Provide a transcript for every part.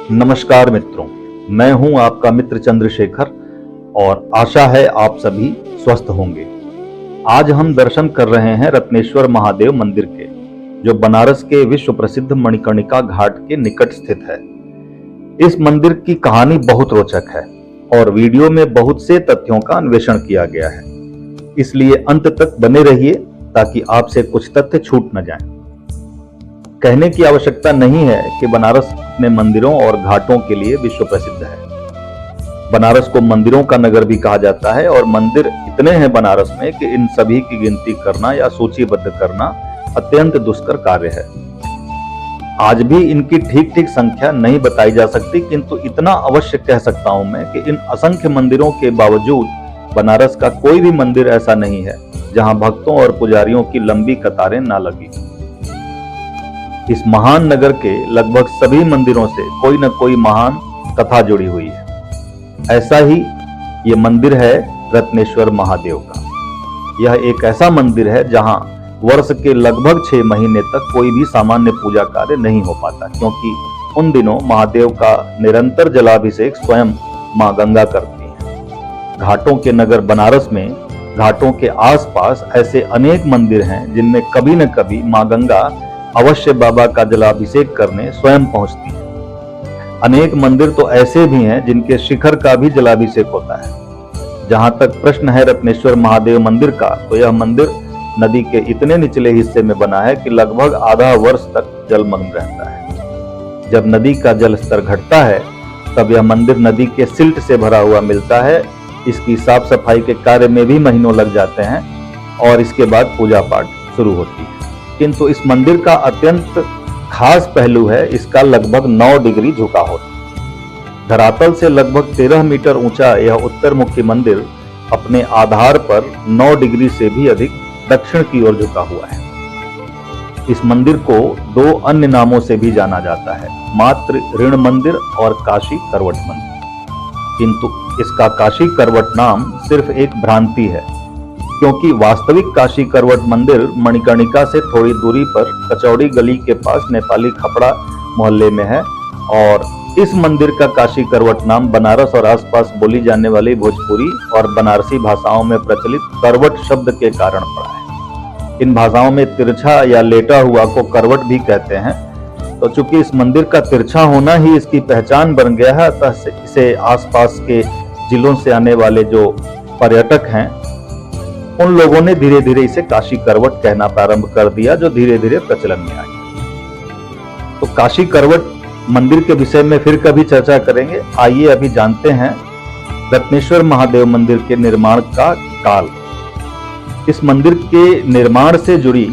नमस्कार मित्रों, मैं हूं आपका मित्र चंद्रशेखर और आशा है आप सभी स्वस्थ होंगे। आज हम दर्शन कर रहे हैं रत्नेश्वर महादेव मंदिर के, जो बनारस के विश्व प्रसिद्ध मणिकर्णिका घाट के निकट स्थित है। इस मंदिर की कहानी बहुत रोचक है और वीडियो में बहुत से तथ्यों का अन्वेषण किया गया है, इसलिए अंत तक बने रहिए ताकि आपसे कुछ तथ्य छूट न जाएं। कहने की आवश्यकता नहीं है कि बनारस अपने मंदिरों और घाटों के लिए विश्व प्रसिद्ध है। बनारस को मंदिरों का नगर भी कहा जाता है और मंदिर इतने हैं बनारस में कि इन सभी की गिनती करना या सूचीबद्ध करना अत्यंत दुष्कर कार्य है। आज भी इनकी ठीक ठीक संख्या नहीं बताई जा सकती, किंतु इतना अवश्य कह सकता हूं मैं कि इन असंख्य मंदिरों के बावजूद बनारस का कोई भी मंदिर ऐसा नहीं है जहां भक्तों और पुजारियों की लंबी कतारें ना लगी। इस महान नगर के लगभग सभी मंदिरों से कोई न कोई महान कथा जुड़ी हुई है। ऐसा ही ये मंदिर है रत्नेश्वर महादेव का। यह एक ऐसा मंदिर है जहां वर्ष के लगभग 6 महीने तक कोई भी सामान्य पूजा कार्य नहीं हो पाता, क्योंकि उन दिनों महादेव का निरंतर जलाभिषेक स्वयं मां गंगा करती हैं। घाटों के नगर बनारस में घाटों के आसपास ऐसे अनेक मंदिर हैं जिनमें कभी न कभी मां गंगा अवश्य बाबा का जलाभिषेक करने स्वयं पहुंचती है। अनेक मंदिर तो ऐसे भी हैं जिनके शिखर का भी जलाभिषेक होता है। जहां तक प्रश्न है रत्नेश्वर महादेव मंदिर का, तो यह मंदिर नदी के इतने निचले हिस्से में बना है कि लगभग आधा वर्ष तक जलमग्न रहता है। जब नदी का जल स्तर घटता है तब यह मंदिर नदी के सिल्ट से भरा हुआ मिलता है। इसकी साफ सफाई के कार्य में भी महीनों लग जाते हैं और इसके बाद पूजा पाठ शुरू होती है। किंतु इस मंदिर का अत्यंत खास पहलू है इसका लगभग 9 डिग्री झुकाव होता। धरातल से लगभग 13 मीटर ऊंचा यह उत्तरमुखी मंदिर अपने आधार पर 9 डिग्री से भी अधिक दक्षिण की ओर झुका हुआ है। इस मंदिर को 2 अन्य नामों से भी जाना जाता है, मात्र ऋण मंदिर और काशी करवट मंदिर। किंतु इसका काशी करवट नाम सिर्फ एक भ्रांति है, क्योंकि वास्तविक काशी करवट मंदिर मणिकर्णिका से थोड़ी दूरी पर कचौड़ी गली के पास नेपाली खपड़ा मोहल्ले में है और इस मंदिर का काशी करवट नाम बनारस और आसपास बोली जाने वाली भोजपुरी और बनारसी भाषाओं में प्रचलित करवट शब्द के कारण पड़ा है। इन भाषाओं में तिरछा या लेटा हुआ को करवट भी कहते हैं। तो चूंकि इस मंदिर का तिरछा होना ही इसकी पहचान बन गया है, अतः इसे आसपास के जिलों से आने वाले जो पर्यटक हैं उन लोगों ने धीरे धीरे इसे काशी करवट कहना प्रारंभ कर दिया, जो धीरे धीरे प्रचलन में आई। तो काशी करवट मंदिर के विषय में फिर कभी चर्चा करेंगे। आइए अभी जानते हैं रत्नेश्वर महादेव मंदिर के निर्माण का काल। इस मंदिर के निर्माण से जुड़ी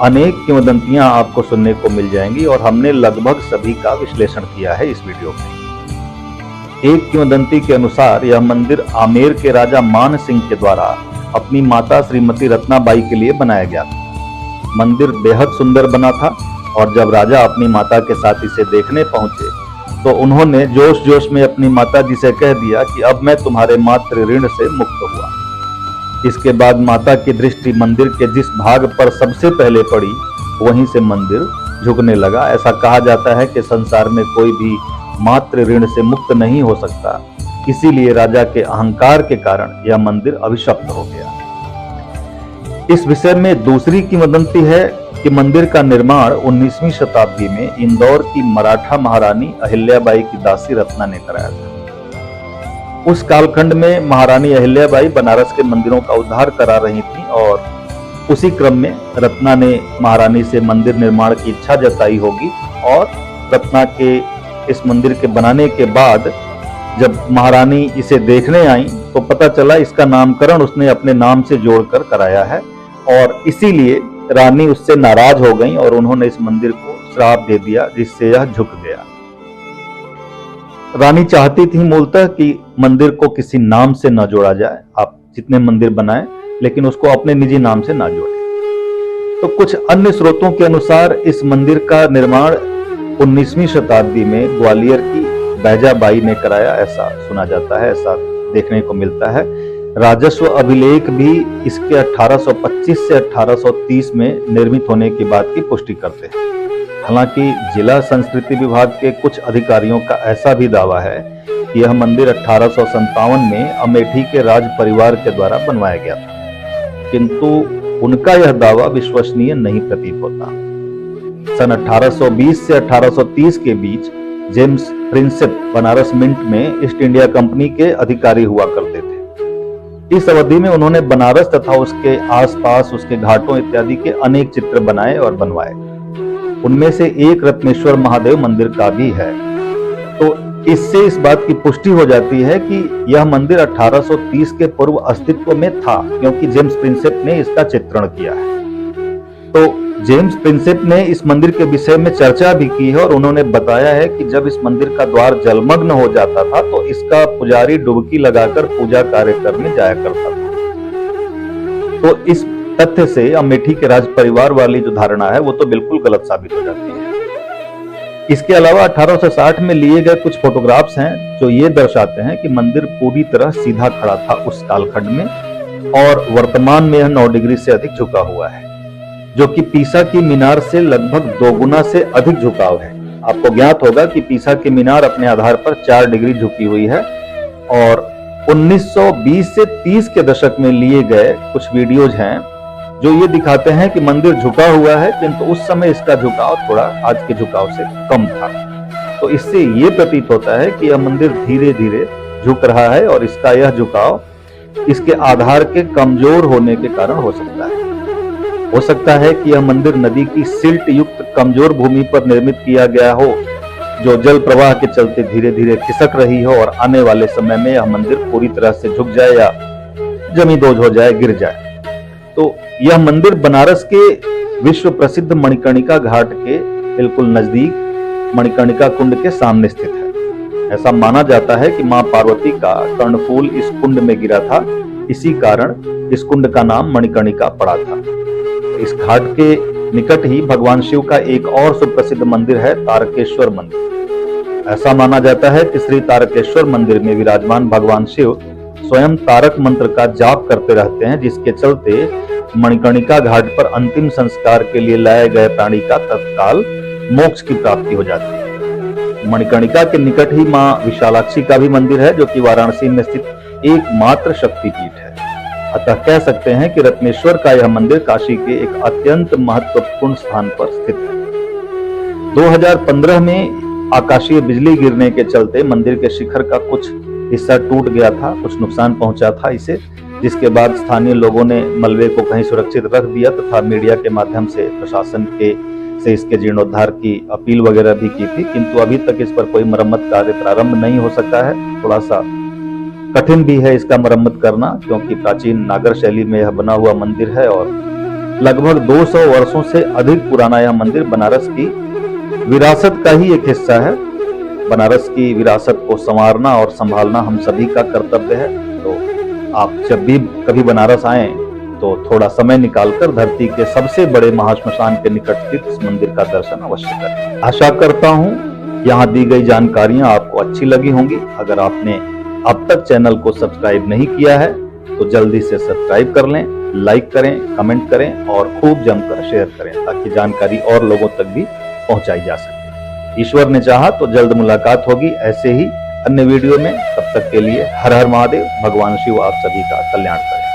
अनेक किंवदंतियां आपको सुनने को मिल जाएंगी और हमने लगभग सभी का विश्लेषण किया है इस वीडियो में। एक किंवदंती के अनुसार यह मंदिर आमेर के राजा मान सिंह के द्वारा अपनी माता श्रीमती रत्नाबाई के लिए बनाया गया था। मंदिर बेहद सुंदर बना था और जब राजा अपनी माता के साथ इसे देखने पहुंचे तो उन्होंने जोश जोश में अपनी माता जी से कह दिया कि अब मैं तुम्हारे मातृ ऋण से मुक्त हुआ। इसके बाद माता की दृष्टि मंदिर के जिस भाग पर सबसे पहले पड़ी वहीं से मंदिर झुकने लगा। ऐसा कहा जाता है कि संसार में कोई भी मातृ ऋण से मुक्त नहीं हो सकता, इसीलिए राजा के अहंकार के कारण यह मंदिर अभिशप्त हो गया। इस विषय में दूसरी किंवदंती है कि मंदिर का निर्माण 19वीं शताब्दी में इंदौर की मराठा महारानी अहिल्याबाई की दासी रत्ना ने कराया था। उस कालखंड में महारानी अहिल्याबाई बनारस के मंदिरों का उद्धार करा रही थी और उसी क्रम में रत्ना ने महारानी से मंदिर निर्माण की इच्छा जताई होगी और रत्ना के इस मंदिर के बनाने के बाद जब महारानी इसे देखने आई तो पता चला इसका नामकरण उसने अपने नाम से जोड़कर कराया है और इसीलिए रानी उससे नाराज हो गई और उन्होंने इस मंदिर को श्राप दे दिया, जिससे यह झुक गया। रानी चाहती थी मूलतः कि मंदिर को किसी नाम से न जोड़ा जाए। आप जितने मंदिर बनाएं लेकिन उसको अपने निजी नाम से ना जोड़ें। तो कुछ अन्य स्रोतों के अनुसार इस मंदिर का निर्माण 19वीं शताब्दी में ग्वालियर की बैजाबाई ने कराया, ऐसा सुना जाता है, ऐसा देखने को मिलता है। राजस्व अभिलेख भी इसके 1825 से 1830 में निर्मित होने की बात की पुष्टि करते हैं। हालांकि जिला संस्कृति विभाग के कुछ अधिकारियों का ऐसा भी दावा है कि यह मंदिर 1857 में अमेठी के राज परिवार के द्वारा बनवाया गया था, किंतु उनका यह दावा विश्वसनीय नहीं प्रतीत होता। सन 1820 से 1830 के बीच जेम्स प्रिंसेप बनारस मिंट में ईस्ट इंडिया कंपनी के अधिकारी हुआ करते थे। इस अवधि में उन्होंने बनारस तथा उसके आसपास उसके घाटों इत्यादि के अनेक चित्र बनाए और बनवाए। उनमें से एक रत्नेश्वर महादेव मंदिर का भी है। तो इससे इस बात की पुष्टि हो जाती है कि यह मंदिर 1830 के पूर्व अस्तित्व में था, क्योंकि जेम्स प्रिंसेप ने इसका चित्रण किया है। तो जेम्स प्रिंसेप ने इस मंदिर के विषय में चर्चा भी की है और उन्होंने बताया है कि जब इस मंदिर का द्वार जलमग्न हो जाता था तो इसका पुजारी डुबकी लगाकर पूजा कार्य करने जाया करता था। तो इस तथ्य से अमेठी के राज परिवार वाली जो धारणा है वो तो बिल्कुल गलत साबित हो जाती है। इसके अलावा 1860 में लिए गए कुछ फोटोग्राफ्स हैं जो ये दर्शाते हैं कि मंदिर पूरी तरह सीधा खड़ा था उस कालखंड में, और वर्तमान में यह 9 डिग्री से अधिक झुका हुआ है, जो कि पीसा की मीनार से लगभग 2 गुना से अधिक झुकाव है। आपको ज्ञात होगा कि पीसा की मीनार अपने आधार पर 4 डिग्री झुकी हुई है, और 1920 से 30 के दशक में लिए गए कुछ वीडियोज हैं जो ये दिखाते हैं कि मंदिर झुका हुआ है, किंतु उस समय इसका झुकाव थोड़ा आज के झुकाव से कम था। तो इससे ये प्रतीत होता है कि यह मंदिर धीरे धीरे झुक रहा है और इसका यह झुकाव इसके आधार के कमजोर होने के कारण हो सकता है। हो सकता है कि यह मंदिर नदी की सिल्ट युक्त कमजोर भूमि पर निर्मित किया गया हो, जो जल प्रवाह के चलते धीरे धीरे खिसक रही हो, और आने वाले समय में यह मंदिर पूरी तरह से झुक जाए या जमींदोज हो जाए, गिर जाए। तो यह मंदिर बनारस के विश्व प्रसिद्ध मणिकर्णिका घाट के बिल्कुल नजदीक मणिकर्णिका कुंड के सामने स्थित है। ऐसा माना जाता है कि मां पार्वती का कर्णफूल इस कुंड में गिरा था, इसी कारण इस कुंड का नाम मणिकर्णिका पड़ा था। इस घाट के निकट ही भगवान शिव का एक और सुप्रसिद्ध मंदिर है, तारकेश्वर मंदिर। ऐसा माना जाता है कि श्री तारकेश्वर मंदिर में विराजमान भगवान शिव स्वयं तारक मंत्र का जाप करते रहते हैं, जिसके चलते मणिकर्णिका घाट पर अंतिम संस्कार के लिए लाए गए प्राणी का तत्काल मोक्ष की प्राप्ति हो जाती है। मणिकर्णिका के निकट ही मां विशालाक्षी का भी मंदिर है, जो कि वाराणसी में स्थित एकमात्र शक्तिपीठ है। अतः कह सकते हैं कि रत्नेश्वर का यह मंदिर काशी के एक अत्यंत महत्वपूर्ण स्थान पर स्थित है। 2015 में आकाशीय बिजली गिरने के चलते मंदिर के शिखर का कुछ हिस्सा टूट गया था, कुछ नुकसान पहुंचा था इसे, जिसके बाद स्थानीय लोगों ने मलबे को कहीं सुरक्षित रख दिया तथा मीडिया के माध्यम से प्रशासन से इसके जीर्णोद्धार की अपील वगैरह भी की थी, किंतु अभी तक इस पर कोई मरम्मत कार्य प्रारंभ नहीं हो सका है। थोड़ा सा कठिन भी है इसका मरम्मत करना, क्योंकि प्राचीन नागर शैली में यह बना हुआ मंदिर है और लगभग 200 वर्षों से अधिक पुराना यह मंदिर बनारस की विरासत का ही एक हिस्सा है। बनारस की विरासत को संवारना और संभालना हम सभी का कर्तव्य है। तो आप जब भी कभी बनारस आए तो थोड़ा समय निकालकर धरती के सबसे बड़े महाश्मशान के निकट स्थित इस मंदिर का दर्शन अवश्य करें। आशा करता हूँ यहाँ दी गई जानकारियां आपको अच्छी लगी होंगी। अगर आपने अब तक चैनल को सब्सक्राइब नहीं किया है तो जल्दी से सब्सक्राइब कर लें, लाइक करें, कमेंट करें और खूब जमकर शेयर करें, ताकि जानकारी और लोगों तक भी पहुंचाई जा सके। ईश्वर ने चाहा तो जल्द मुलाकात होगी ऐसे ही अन्य वीडियो में। तब तक के लिए हर हर महादेव। भगवान शिव आप सभी का कल्याण करें।